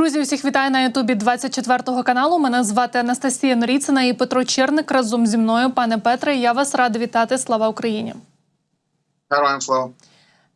Друзі, усіх вітаю на ютубі 24 каналу. Мене звати Анастасія Норіцина і Петро Черник разом зі мною. Пане Петре, я вас рада вітати. Слава Україні! Героям слава!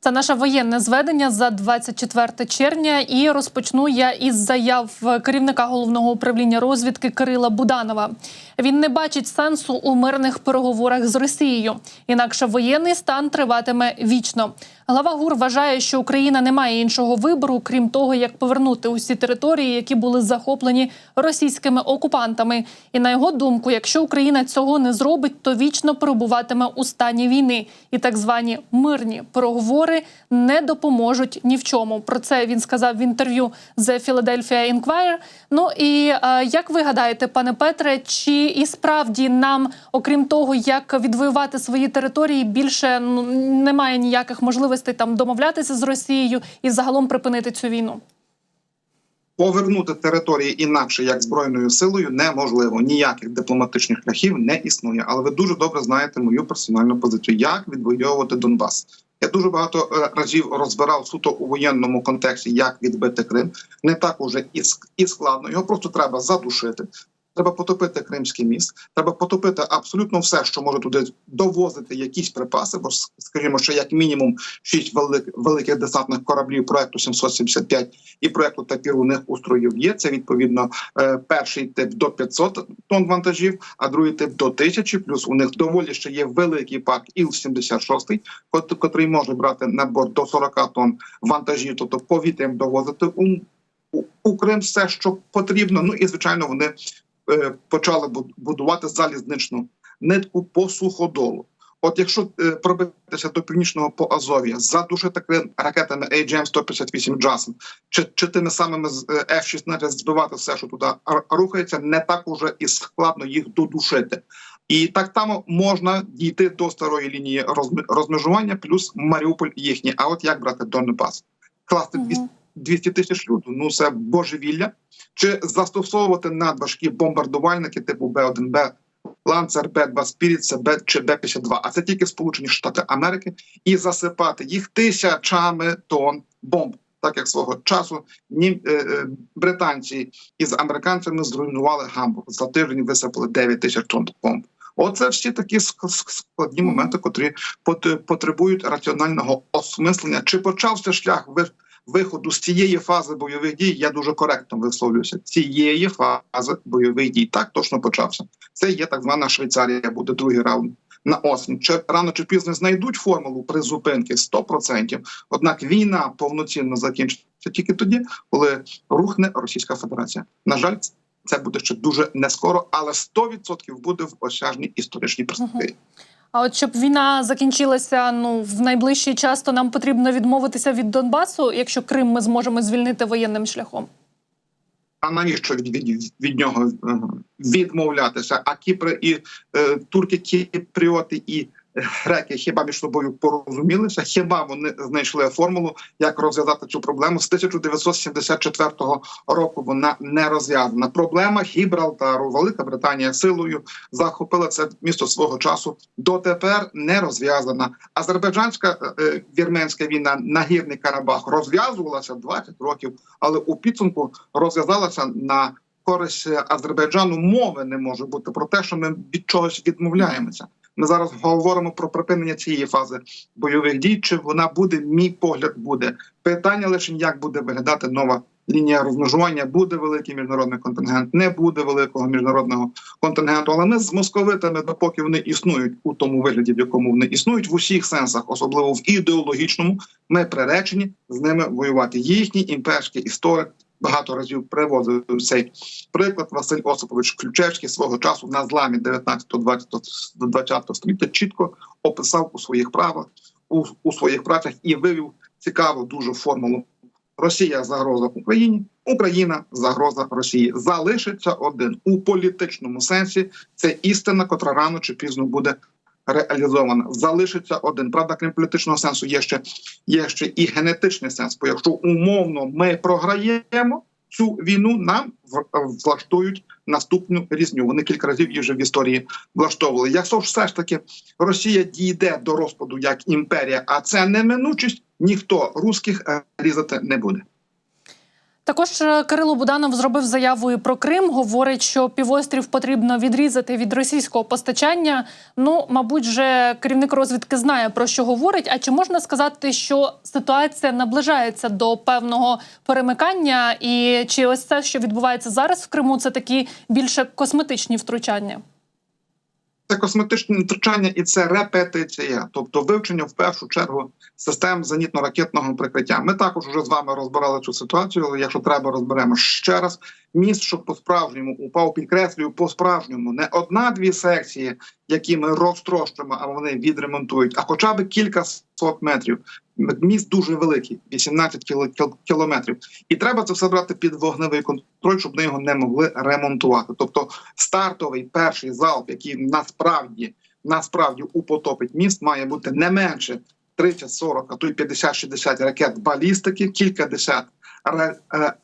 Це наше воєнне зведення за 24 червня. І розпочну я із заяв керівника Головного управління розвідки Кирила Буданова. Він не бачить сенсу у мирних переговорах з Росією. Інакше воєнний стан триватиме вічно. Глава ГУР вважає, що Україна не має іншого вибору, крім того, як повернути усі території, які були захоплені російськими окупантами. І на його думку, якщо Україна цього не зробить, то вічно перебуватиме у стані війни. І так звані мирні переговори не допоможуть ні в чому. Про це він сказав в інтерв'ю The Philadelphia Inquirer. Ну і як ви гадаєте, пане Петре, чи і справді нам, окрім того, як відвоювати свої території, більше немає ніяких можливостей там домовлятися з Росією і загалом припинити цю війну? Повернути території інакше, як збройною силою, неможливо. Ніяких дипломатичних шляхів не існує. Але ви дуже добре знаєте мою персональну позицію. Як відвоювати Донбас? Я дуже багато разів розбирав суто у воєнному контексті, як відбити Крим. Не так уже і складно. Його просто треба задушити. Треба потопити Кримський міст, треба потопити абсолютно все, що може туди довозити якісь припаси, бо, скажімо, що як мінімум 6 великих десантних кораблів проекту 775 і проекту «Тапір» у них у строю є. Це, відповідно, перший тип до 500 тонн вантажів, а другий тип до 1000, плюс у них доволі ще є великий парк Іл-76, котрий може брати на борт до 40 тонн вантажів, тобто повітрям довозити у Крим все, що потрібно. Ну і, звичайно, вони почали будувати залізничну нитку по суходолу. От якщо пробитися до північного Поазов'я, задушити Крим ракетами AGM-158 «Джасм» чи тими самими F-16 збивати все, що туди рухається, не так уже і складно їх додушити. І так само можна дійти до старої лінії розмежування, плюс Маріуполь їхній. А от як брати Донбас? Класти 200 тисяч людей, ну це божевілля. Чи застосовувати надважкі бомбардувальники типу Б-1Б, Ланцер, Б-2 Спіріт чи Б-52, а це тільки Сполучені Штати Америки, і засипати їх тисячами тонн бомб. Так як свого часу британці із американцями зруйнували Гамбург. За тиждень висипали 9 тисяч тонн бомб. Оце всі такі складні моменти, котрі потребують раціонального осмислення. Чи почався шлях виходу з цієї фази бойових дій, я дуже коректно висловлююся, цієї фази бойових дій. Так, точно почався. Це є так звана Швейцарія, буде другий раунд на осінь. Рано чи пізно знайдуть формулу призупинки 100%, однак війна повноцінно закінчиться тільки тоді, коли рухне Російська Федерація. На жаль, це буде ще дуже не скоро, але 100% буде в осяжній історичній перспективі. А от щоб війна закінчилася в найближчий час, то нам потрібно відмовитися від Донбасу, якщо Крим ми зможемо звільнити воєнним шляхом? А навіщо від нього відмовлятися? А Кіпри і турки, кіпріоти і греки хіба між собою порозумілися? Хіба вони знайшли формулу, як розв'язати цю проблему? З 1974 року вона не розв'язана. Проблема Гібралтару. Велика Британія силою захопила це місто свого часу. Дотепер не розв'язана. Азербайджанська-вірменська війна, Нагірний Карабах, розв'язувалася 20 років, але у підсумку розв'язалася на користь Азербайджану. Мови не може бути про те, що ми від чогось відмовляємося. Ми зараз говоримо про припинення цієї фази бойових дій. Чи вона буде? Мій погляд, буде. Питання лише, як буде виглядати нова лінія розмежування. Буде великий міжнародний контингент, не буде великого міжнародного контингенту. Але ми з московитами, допоки вони існують у тому вигляді, в якому вони існують, в усіх сенсах, особливо в ідеологічному, ми приречені з ними воювати. Їхній імперський історик багато разів приводив цей приклад. Василь Осипович Ключевський свого часу на зламі 19-20 століття чітко описав у своїх працях і вивів цікаву дуже формулу. Росія – загроза Україні, Україна – загроза Росії. Залишиться один. У політичному сенсі це істина, котра рано чи пізно буде реалізована. Залишиться один. Правда, крім політичного сенсу, є ще і генетичний сенс. Бо якщо умовно ми програємо цю війну, нам влаштують наступну різню. Вони кілька разів її вже в історії влаштовували. Якщо все ж таки Росія дійде до розпаду як імперія, а це неминучість, ніхто русських різати не буде. Також Кирило Буданов зробив заяву і про Крим. Говорить, що півострів потрібно відрізати від російського постачання. Ну, мабуть, же керівник розвідки знає, про що говорить. А чи можна сказати, що ситуація наближається до певного перемикання? І чи ось це, що відбувається зараз в Криму, це такі більше косметичні втручання? Це косметичне втручання і це репетиція, тобто вивчення в першу чергу систем зенітно-ракетного прикриття. Ми також вже з вами розбирали цю ситуацію, але якщо треба, розберемо ще раз. Міст, щоб по-справжньому упав, підкреслюю, по-справжньому, не одна-дві секції, які ми розтрощимо, а вони відремонтують, а хоча б кілька сот метрів. Міст дуже великий, 18 кілометрів. І треба це все брати під вогневий контроль, щоб вони його не могли ремонтувати. Тобто стартовий перший залп, який насправді употопить міст, має бути не менше 30, 40, а то й 50-60 ракет балістики, кількадесят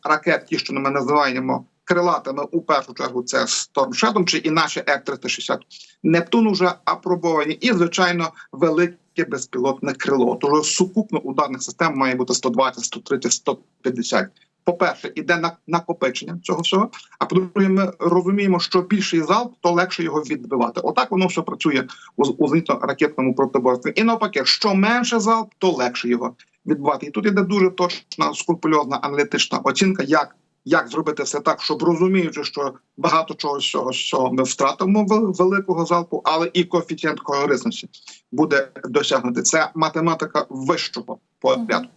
ракет, ті, що ми називаємо крилатими, у першу чергу це Storm Shadow, чи і наші F-360. Нептун уже апробовані і, звичайно, велике безпілотне крило. Тож сукупно ударних систем має бути 120, 130, 150. По-перше, іде накопичення цього всього, а по-друге, ми розуміємо, що більший залп, то легше його відбивати. Отак воно все працює у зенітно-ракетному протиборстві. І навпаки, що менше залп, то легше його відбивати. І тут іде дуже точна, скрупульозна аналітична оцінка, як зробити все так, щоб розуміючи, що багато чогось з цього ми втратимо великого залпу, але і коефіцієнт корисності буде досягнути. Це математика вищого порядку.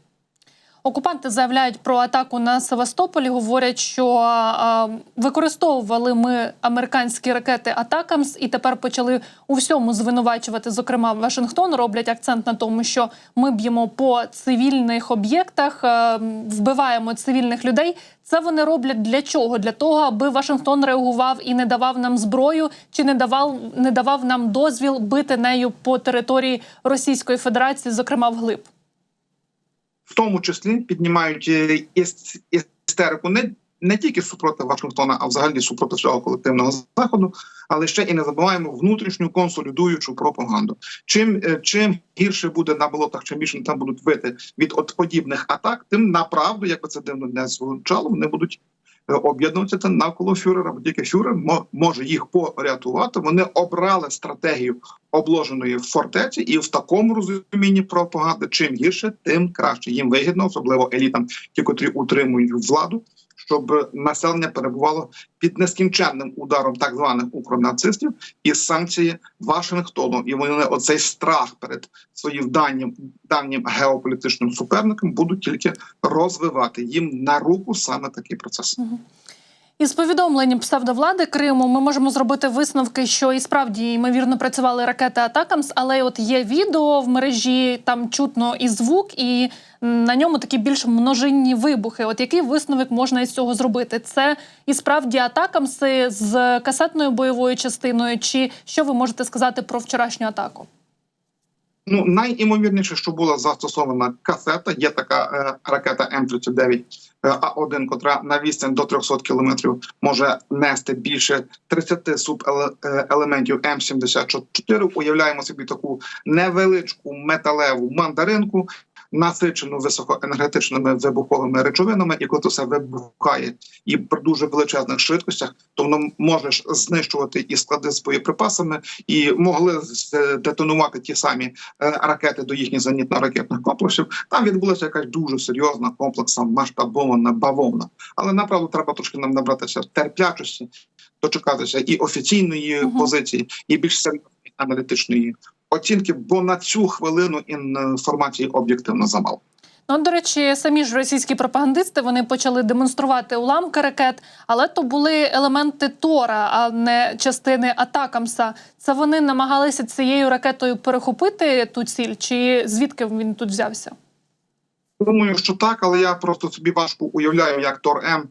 Окупанти заявляють про атаку на Севастополі, говорять, що використовували ми американські ракети «Атакамс» і тепер почали у всьому звинувачувати, зокрема Вашингтон, роблять акцент на тому, що ми б'ємо по цивільних об'єктах, вбиваємо цивільних людей. Це вони роблять для чого? Для того, аби Вашингтон реагував і не давав нам зброю, чи не давав нам дозвіл бити нею по території Російської Федерації, зокрема вглиб? В тому числі піднімають істерику не тільки супроти Вашингтона, а взагалі супроти всього колективного Заходу, але ще і не забуваємо внутрішню консолідуючу пропаганду. Чим гірше буде на болотах, чим більше там будуть вити від подібних атак, тим направду, як би це дивно не звучало, вони будуть об'єднуватися навколо фюрера, бо тільки фюрер може їх порятувати. Вони обрали стратегію обложеної фортеці, і в такому розумінні пропаганди чим гірше, тим краще. Їм вигідно, особливо елітам, ті, котрі утримують владу, щоб населення перебувало під нескінченним ударом так званих укронацистів і санкції Вашингтону. І вони оцей страх перед своїм давнім геополітичним суперником будуть тільки розвивати. Їм на руку саме такий процес. Із повідомлень псевдовлади Криму ми можемо зробити висновки, що і справді, ймовірно, працювали ракети «Атакамс», але от є відео в мережі, там чутно і звук, і на ньому такі більш множинні вибухи. От який висновок можна із цього зробити? Це і справді «Атакамси» з касетною бойовою частиною, чи що ви можете сказати про вчорашню атаку? Ну, найімовірніше, що була застосована касета, є така ракета М-39А1, котра на відстань до 300 кілометрів може нести більше 30 субелементів М-74. Уявляємо собі таку невеличку металеву мандаринку, насичену високоенергетичними вибуховими речовинами, і коли це все вибухає і при дуже величезних швидкостях, то воно може знищувати і склади з боєприпасами, і могли детонувати ті самі ракети до їхніх зенітно-ракетних комплексів. Там відбулася якась дуже серйозна, комплексна, масштабована бавовна. Але направду треба трошки нам набратися терплячості, дочекатися і офіційної позиції, і більш серйозної аналітичної оцінки, бо на цю хвилину інформації об'єктивно замало. Ну, до речі, самі ж російські пропагандисти, вони почали демонструвати уламки ракет, але то були елементи Тора, а не частини «Атакамса». Це вони намагалися цією ракетою перехопити ту ціль, чи звідки він тут взявся? Думаю, що так, але я просто собі важко уявляю, як Тор-М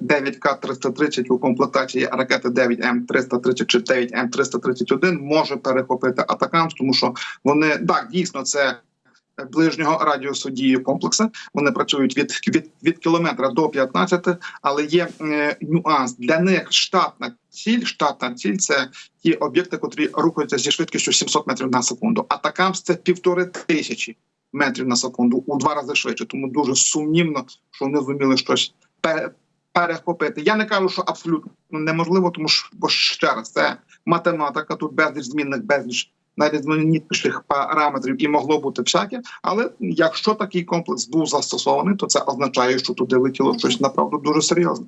9К-330 у комплектації ракети 9М-330 чи 9М-331 може перехопити «Атакамс», тому що вони, так, дійсно, це ближнього радіусу дії комплекси. Вони працюють від кілометра до 15, але є нюанс. Для них штатна ціль – це ті об'єкти, котрі рухаються зі швидкістю 700 метрів на секунду. «Атакамс» – це 1500 метрів на секунду, у 2 рази швидше. Тому дуже сумнівно, що вони зуміли щось перехопити. Я не кажу, що абсолютно неможливо, тому що, бо ще раз, це математика, тут безліч змінних, безліч найрізноманітніших параметрів і могло бути всяке, але якщо такий комплекс був застосований, то це означає, що туди летіло щось, направду, дуже серйозне.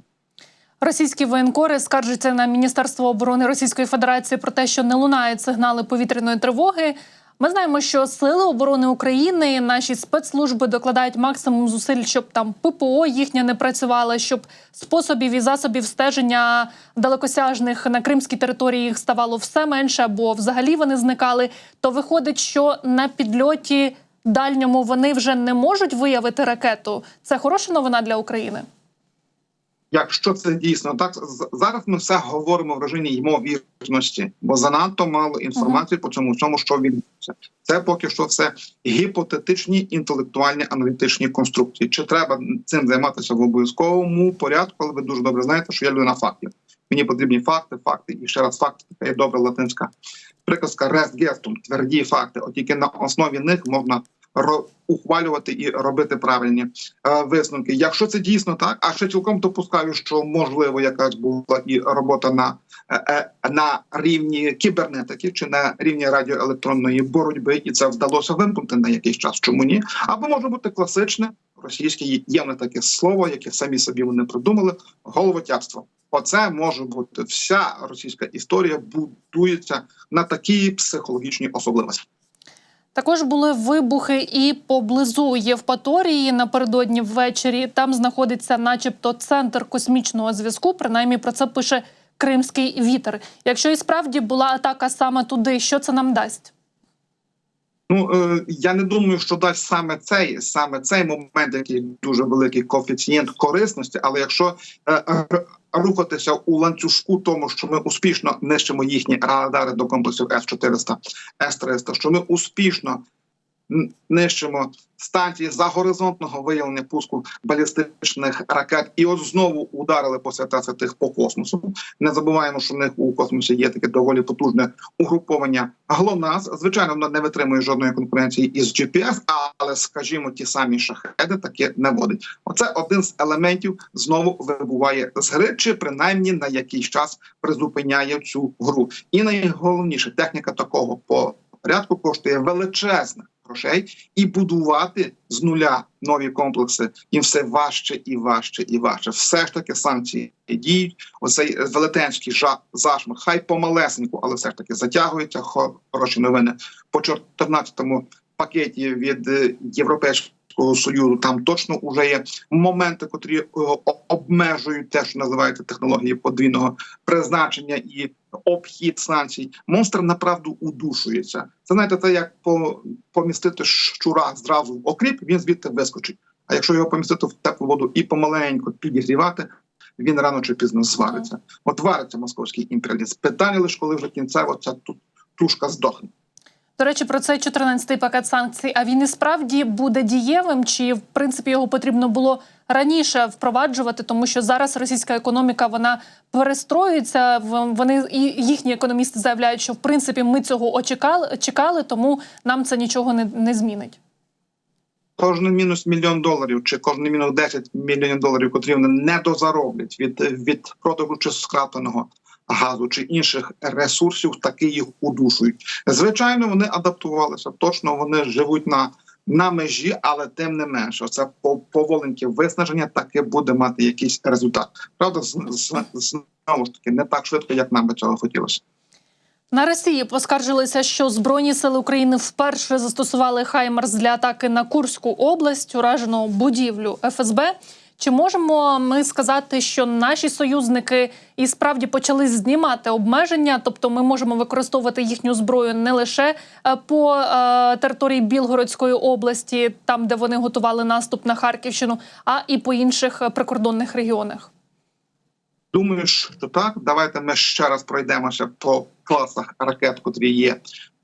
Російські воєнкори скаржаться на Міністерство оборони Російської Федерації про те, що не лунають сигнали повітряної тривоги. Ми знаємо, що Сили оборони України, наші спецслужби докладають максимум зусиль, щоб там ППО їхня не працювала, щоб способів і засобів стеження далекосяжних на кримській території їх ставало все менше, або взагалі вони зникали. То виходить, що на підльоті дальньому вони вже не можуть виявити ракету. Це хороша новина для України? Якщо це дійсно так, зараз ми все говоримо в режимі ймовірності, бо занадто мало інформації по цьому всьому, що відбувається. Це поки що все гіпотетичні інтелектуальні аналітичні конструкції. Чи треба цим займатися в обов'язковому порядку, але ви дуже добре знаєте, що я людина фактів. Мені потрібні факти і ще раз факти. Така є добра латинська приказка «res gestum» – тверді факти. От тільки на основі них можна ухвалювати і робити правильні висновки. Якщо це дійсно так, а ще цілком допускаю, що можливо якась була і робота на рівні кібернетики чи на рівні радіоелектронної боротьби, і це вдалося вимкнути на якийсь час. Чому ні? Або може бути класичне російське, є в таке слово, яке самі собі вони придумали – головотяпство. Оце може бути вся російська історія будується на такій психологічній особливості. Також були вибухи і поблизу Євпаторії напередодні ввечері. Там знаходиться начебто центр космічного зв'язку, принаймні про це пише «Кримський вітер». Якщо і справді була атака саме туди, що це нам дасть? Я не думаю, що дасть саме цей момент, який дуже великий коефіцієнт корисності, але якщо рухатися у ланцюжку тому, що ми успішно нищимо їхні радари до комплексів С-400, С-300, що ми успішно нищимо станції загоризонтного виявлення пуску балістичних ракет і от знову ударили по святих по космосу. Не забуваємо, що в них у космосі є таке доволі потужне угруповання ГЛОНАСС. Звичайно, воно не витримує жодної конкуренції із GPS, але, скажімо, ті самі шахеди таке не водить. Оце один з елементів знову вибуває з гри, чи принаймні на якийсь час призупиняє цю гру. І найголовніше, техніка такого порядку коштує величезних грошей, і будувати з нуля нові комплекси їм все важче і важче і важче. Все ж таки санкції діють. Оцей велетенський зашмах, хай помалесеньку, але все ж таки затягується. Хороші новини по 14-му пакеті від Європейського Союзу. Там точно вже є моменти, котрі обмежують те, що називається технології подвійного призначення і обхід санкцій. Монстр направду удушується. Це, знаєте, це як помістити щура зразу в окріп, він звідти вискочить. А якщо його помістити в теплу воду і помаленьку підігрівати, він рано чи пізно звариться. От вариться московський імперіалізм. Питання лише, коли вже кінцево ця тушка здохне. До речі, про цей 14-й пакет санкцій, а він і справді буде дієвим? Чи, в принципі, його потрібно було раніше впроваджувати? Тому що зараз російська економіка, вона перестроюється. Вони і їхні економісти заявляють, що, в принципі, ми цього чекали, тому нам це нічого не змінить. Кожен мінус $1 мільйон чи кожен мінус $10 мільйонів, котрі вони не дозароблять від продажу чи скрапленого газу чи інших ресурсів, таки їх удушують. Звичайно, вони адаптувалися, точно вони живуть на межі, але тим не менше, це поволеньке виснаження таки буде мати якийсь результат. Правда, знову ж таки, не так швидко, як нам би цього хотілося. На Росії поскаржилися, що Збройні сили України вперше застосували «Хаймарс» для атаки на Курську область, уражену будівлю ФСБ. Чи можемо ми сказати, що наші союзники і справді почали знімати обмеження, тобто ми можемо використовувати їхню зброю не лише по території Білгородської області, там, де вони готували наступ на Харківщину, а і по інших прикордонних регіонах? Думаю, що так. Давайте ми ще раз пройдемося по класах ракет, котрі є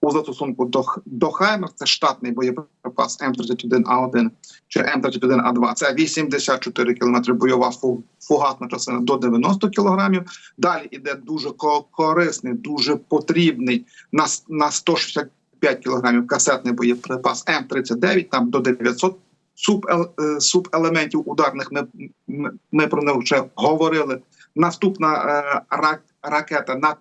у застосунку до «Хаймерс». Це штатний боєприпас М31А1 чи М31А2. Це 84 кілометри бойова фугасна частина до 90 кілограмів. Далі йде дуже корисний, дуже потрібний на 165 кілограмів касетний боєприпас М39, там до 900 субелементів ударних. Ми про них вже говорили. Наступна ракета на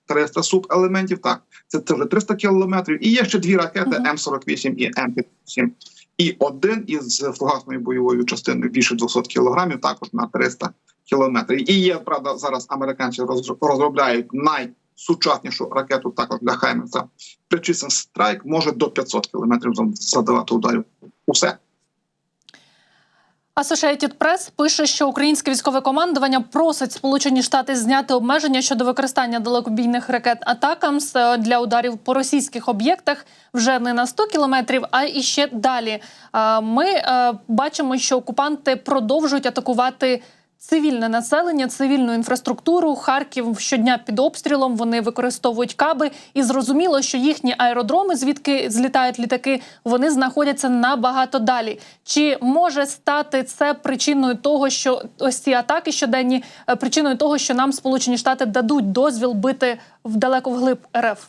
300 субелементів. Так, це вже 300 кілометрів. І є ще дві ракети М48 і М57. І один із фугасною бойовою частиною більше 200 кілограмів, також на 300 кілометрів. І є, правда, зараз американці розробляють найсучаснішу ракету також для Хаймерса. Precision Strike може до 500 кілометрів задавати ударів. Усе. Associated Press пише, що українське військове командування просить Сполучені Штати зняти обмеження щодо використання далекобійних ракет «Атакамс» для ударів по російських об'єктах вже не на 100 кілометрів, а і ще далі. Ми бачимо, що окупанти продовжують атакувати цивільне населення, цивільну інфраструктуру. Харків щодня під обстрілом, вони використовують каби. І зрозуміло, що їхні аеродроми, звідки злітають літаки, вони знаходяться набагато далі. Чи може стати це причиною того, що ось ці атаки щоденні, причиною того, що нам Сполучені Штати дадуть дозвіл бити далеко вглиб РФ?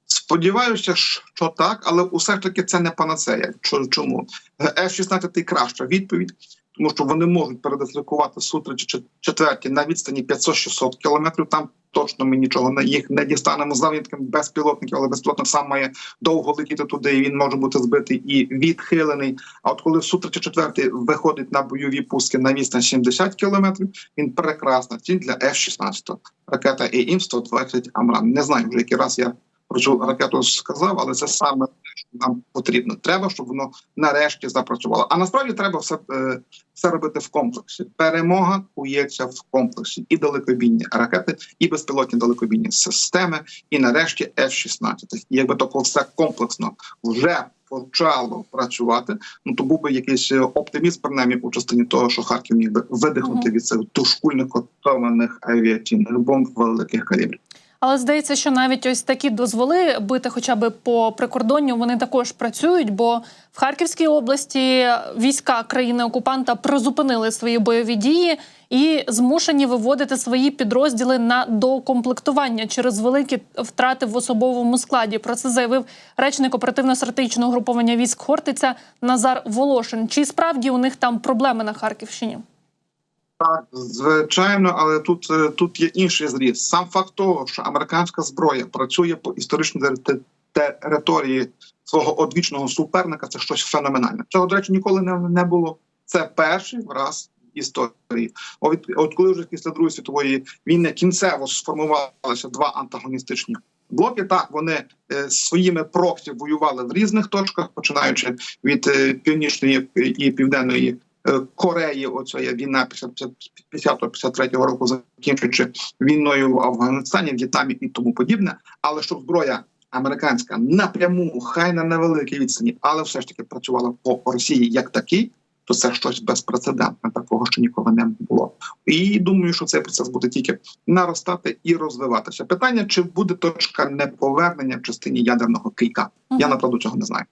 Сподіваюся, що так, але усе ж таки це не панацея. Чому? F-16 – краща відповідь, тому що вони можуть передислокувати Су-34 на відстані 500-600 кілометрів. Там точно ми нічого їх не дістанемо за винятком безпілотників, але безпілотник сам має довго летіти туди, і він може бути збитий і відхилений. А от коли Су-34 виходить на бойові пуски на відстань 70 кілометрів, він прекрасна ціль для F-16. Ракета АІМ-120 «Амрам». Не знаю вже, який раз я про цю ракету сказав, але це саме те, що нам потрібно. Треба, щоб воно нарешті запрацювало. А насправді треба все робити в комплексі. Перемога кується в комплексі. І далекобійні ракети, і безпілотні далекобійні системи, і нарешті F-16. І якби тако все комплексно вже почало працювати, то був би якийсь оптимізм, принаймні, у частині того, що Харків міг би видихнути від цих дошкульних котованих авіаційних бомб великих калібрів. Але здається, що навіть ось такі дозволи бити хоча б по прикордонню, вони також працюють, бо в Харківській області війська країни-окупанта призупинили свої бойові дії і змушені виводити свої підрозділи на доукомплектування через великі втрати в особовому складі. Про це заявив речник оперативно-стратегічного угруповання військ «Хортиця» Назар Волошин. Чи справді у них там проблеми на Харківщині? Так, звичайно, але тут є інший зріз. Сам факт того, що американська зброя працює по історичній території свого одвічного суперника, це щось феноменальне. Цього, до речі, ніколи не було. Це перший раз в історії. От коли вже після Другої світової війни кінцево сформувалися два антагоністичні блоки, так, вони своїми проксі воювали в різних точках, починаючи від Північної і Південної Кореї, оця війна 50-53 року, закінчуючи війною в Афганістані, В'єтнамі і тому подібне. Але щоб зброя американська напряму, хай на невеликій відстані, але все ж таки працювала по Росії як такий, то це щось безпрецедентне, такого ще ніколи не було. І думаю, що цей процес буде тільки наростати і розвиватися. Питання, чи буде точка неповернення в частині ядерного кийка. Я, направду, цього не знаю.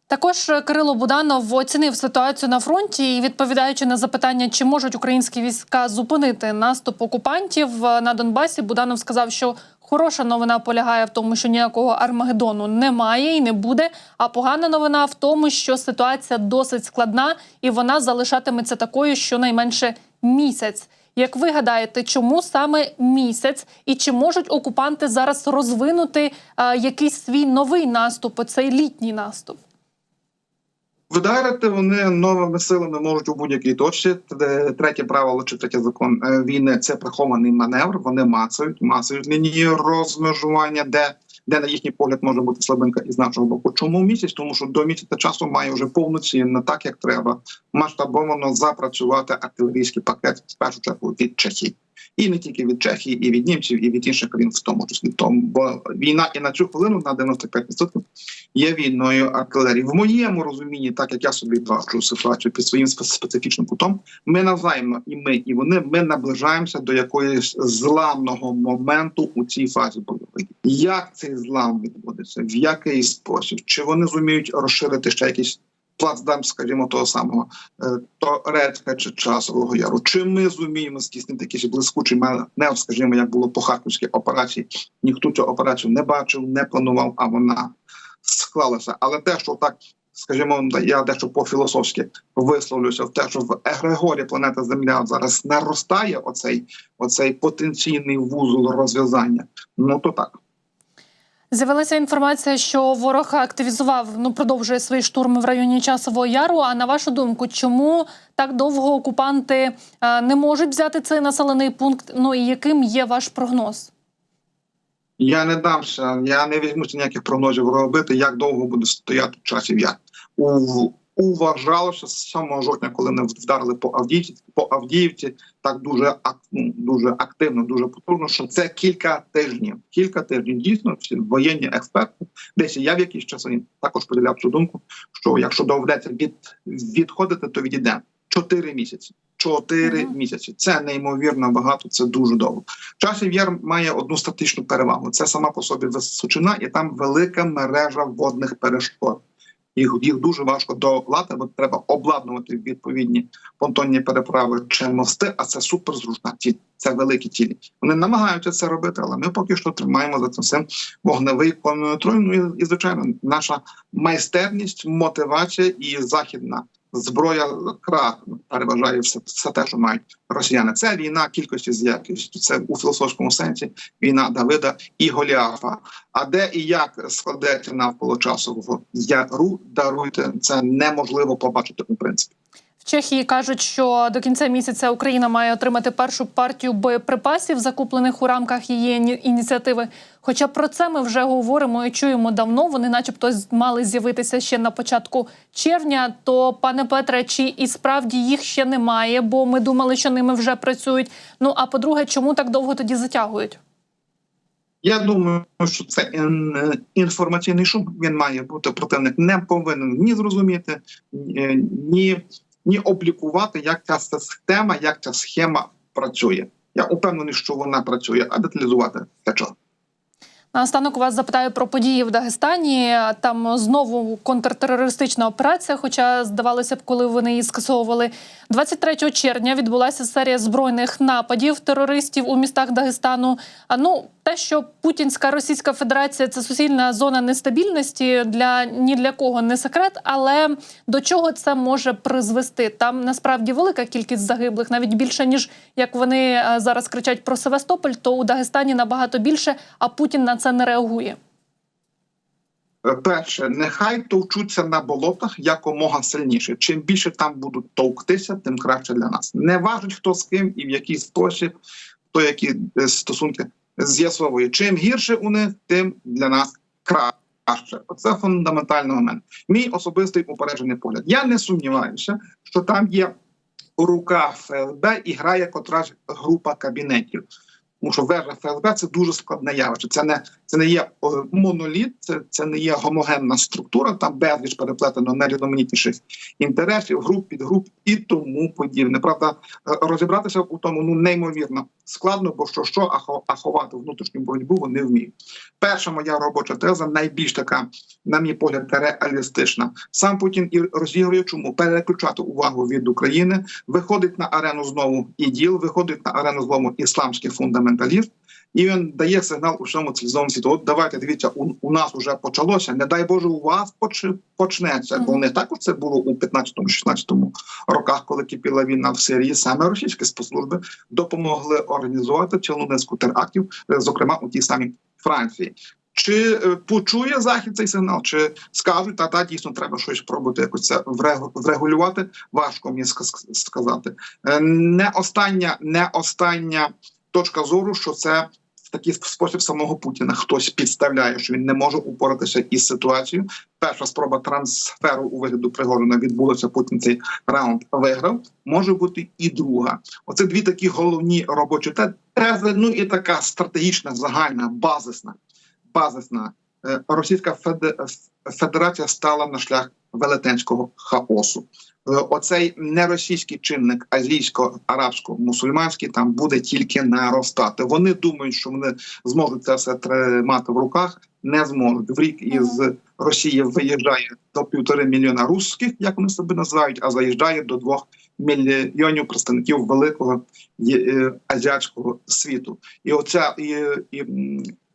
Також Кирило Буданов оцінив ситуацію на фронті і, відповідаючи на запитання, чи можуть українські війська зупинити наступ окупантів на Донбасі, Буданов сказав, що хороша новина полягає в тому, що ніякого Армагеддону немає і не буде, а погана новина в тому, що ситуація досить складна і вона залишатиметься такою щонайменше місяць. Як ви гадаєте, чому саме місяць і чи можуть окупанти зараз розвинути якийсь свій новий наступ, оцей літній наступ? Вдарити вони новими силами можуть у будь-якій точці. Третє правило чи третій закон війни – це прихований маневр. Вони мацають лінії розмежування, де на їхній погляд може бути слабинка із нашого боку. Чому місяць? Тому що до місяця часу має вже повноцінно, так як треба, масштабовано запрацювати артилерійський пакет, в першу чергу від Чехії. І не тільки від Чехії, і від німців, і від інших країн в тому числі. Бо війна і на цю хвилину на 95% є війною артилерії. В моєму розумінні, так як я собі бачу ситуацію під своїм специфічним кутом, ми навзаємно, і ми, і вони, ми наближаємося до якоїсь зламного моменту у цій фазі бойових. Як цей злам відбудеться? В який спосіб? Чи вони зуміють розширити ще якісь плацдарм, скажімо, того самого Торецька чи Часового Яру? Чи ми зуміємо здійснити якийсь блискучий маневр, скажімо, як було по Харківській операції? Ніхто цю операцію не бачив, не планував, а вона склалася. Але те, що так скажімо, я дещо по-філософськи висловлюся в те, що в егрегорі планета Земля зараз наростає оцей потенційний вузол розв'язання. Ну то так. З'явилася інформація, що ворог активізував, продовжує свої штурми в районі Часового Яру. А на вашу думку, чому так довго окупанти не можуть взяти цей населений пункт? Ну і яким є ваш прогноз? Я не дамся, я не візьмуся ніяких прогнозів робити, як довго буде стояти Часів Яр. Уважалося з 7 жовтня, коли вони вдарили по Авдіївці, так дуже активно, дуже потужно, що це кілька тижнів. Кілька тижнів. Дійсно, всі воєнні експерти, десь я в якісь часи також поділяв цю думку, що якщо доведеться відходити, то відійде 4 місяці. 4 місяці. Це неймовірно багато, це дуже довго. Часів Яр має одну статичну перевагу. Це сама по собі височина, і там велика мережа водних перешкод. Їх дуже важко долати, бо треба обладнувати відповідні понтонні переправи чи мости, а це суперзручна ціль, це великі цілі. Вони намагаються це робити, але ми поки що тримаємо за це все вогневий контроль. Ну і звичайно, наша майстерність, мотивація і західна зброя переважає все те, що мають росіяни. Це війна кількості з якістю. Це у філософському сенсі війна Давида і Голіафа. А де і як складеться навколо Часового Яру, даруйте, це неможливо побачити у принципі. В Чехії кажуть, що до кінця місяця Україна має отримати першу партію боєприпасів, закуплених у рамках її ініціативи. Хоча про це ми вже говоримо і чуємо давно, вони начебто мали з'явитися ще на початку червня. То, пане Петре, чи і справді їх ще немає, бо ми думали, що ними вже працюють? Ну, а по-друге, чому так довго тоді затягують? Я думаю, що це інформаційний шум, він має бути, противник не повинен ні зрозуміти, ні облікувати, як ця система, як ця схема працює. Я упевнений, що вона працює, а деталізувати для чого. Наостанок вас запитаю про події в Дагестані. Там знову контртерористична операція, хоча, здавалося б, коли вони її скасовували. 23 червня відбулася серія збройних нападів терористів у містах Дагестану. Те, що Путінська Російська Федерація – це суцільна зона нестабільності, ні для кого не секрет, але до чого це може призвести? Там насправді велика кількість загиблих, навіть більше, ніж як вони зараз кричать про Севастополь, то у Дагестані набагато більше, а Путін на це не реагує. Перше, нехай товчуться на болотах якомога сильніше. Чим більше там будуть товктися, тим краще для нас. Не важить, хто з ким і в який спосіб, хто які стосунки з'ясовує. Чим гірше у них, тим для нас краще. Оце фундаментальний момент. Мій особистий упереджений погляд. Я не сумніваюся, що там є рука ФСБ і грає котрась група кабінетів. Тому що вежа ФСБ – це дуже складне явище. Це не є моноліт, це не є гомогенна структура, там безліч переплетено найрізноманітніших інтересів, груп, підгруп і тому подібне. Правда, розібратися у тому неймовірно складно, бо а ховати внутрішню боротьбу вони вміють. Перша моя робоча теза, найбільш така, на мій погляд, реалістична. Сам Путін і розігрує чому? Переключати увагу від України, виходить на арену знову ІДІЛ, виходить на арену знову ісламський фундаменталіст, і він дає сигнал у всьому цивілізованому світу. От давайте, дивіться, у нас вже почалося, не дай Боже, у вас почнеться. Бо не також це було у 15-16 роках, коли кипіла війна в Сирії. Саме російські спецслужби допомогли організувати цілу низку терактів, зокрема у тій самій Франції. Чи почує Захід цей сигнал, чи скажуть, та дійсно треба щось спробувати якось це врегулювати, важко мені сказати. Не остання точка зору, що це в такий спосіб самого Путіна хтось підставляє, що він не може упоратися із ситуацією. Перша спроба трансферу у вигляду Пригожина відбулася, Путін цей раунд виграв. Може бути і друга. Оце дві такі головні робочі тези, і така стратегічна, загальна, базисна. Російська Федерація стала на шлях велетенського хаосу. Оцей неросійський чинник азійсько-арабсько-мусульманський там буде тільки наростати. Вони думають, що вони зможуть це все тримати в руках, не зможуть. В рік із Росії виїжджає до 1,5 мільйона русських, як вони себе називають, а заїжджає до 2 мільйонів представників великого азіатського світу. І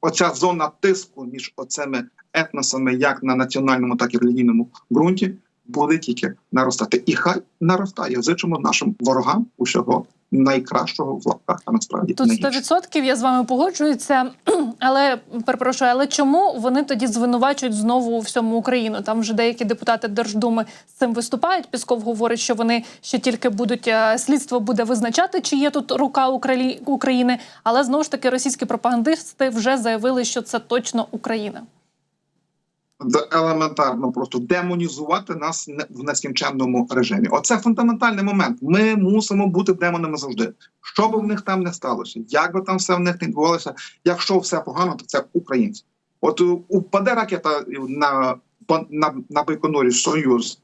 оця зона тиску між оцими етносами як на національному, так і релігійному ґрунті буде тільки наростати. І хай наростає. Зичимо нашим ворогам усього найкращого в лапках, а насправді Тут найгірше. 100% я з вами погоджуюся, але перепрошую, але чому вони тоді звинувачують знову у всьому Україну? Там вже деякі депутати Держдуми з цим виступають. Пісков говорить, що вони ще тільки будуть, слідство буде визначати, чи є тут рука України, але знову ж таки російські пропагандисти вже заявили, що це точно Україна. Елементарно просто демонізувати нас в нескінченному режимі. Оце фундаментальний момент. Ми мусимо бути демонами завжди. Що би в них там не сталося, як би там все в них не відбувалося, якщо все погано, то це українці. От упаде ракета на Байконурі Союз,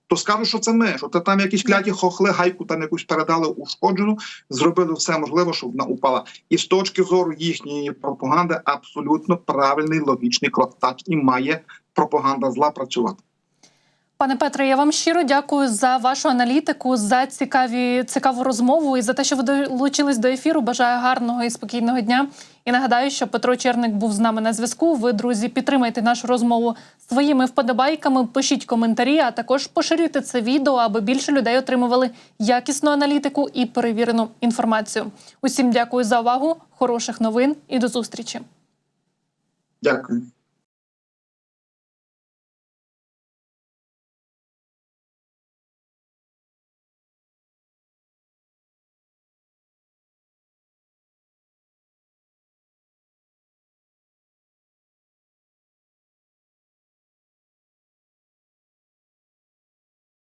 то скажуть, що це ми, що це там якісь кляті хохли, гайку там якусь передали ушкоджену, зробили все можливе, щоб вона упала. І з точки зору їхньої пропаганди абсолютно правильний, логічний крок. Так і має пропаганда зла працювати. Пане Петре, я вам щиро дякую за вашу аналітику, за цікаву розмову і за те, що ви долучились до ефіру. Бажаю гарного і спокійного дня. І нагадаю, що Петро Черник був з нами на зв'язку. Ви, друзі, підтримайте нашу розмову своїми вподобайками, пишіть коментарі, а також поширюйте це відео, аби більше людей отримували якісну аналітику і перевірену інформацію. Усім дякую за увагу, хороших новин і до зустрічі. Дякую.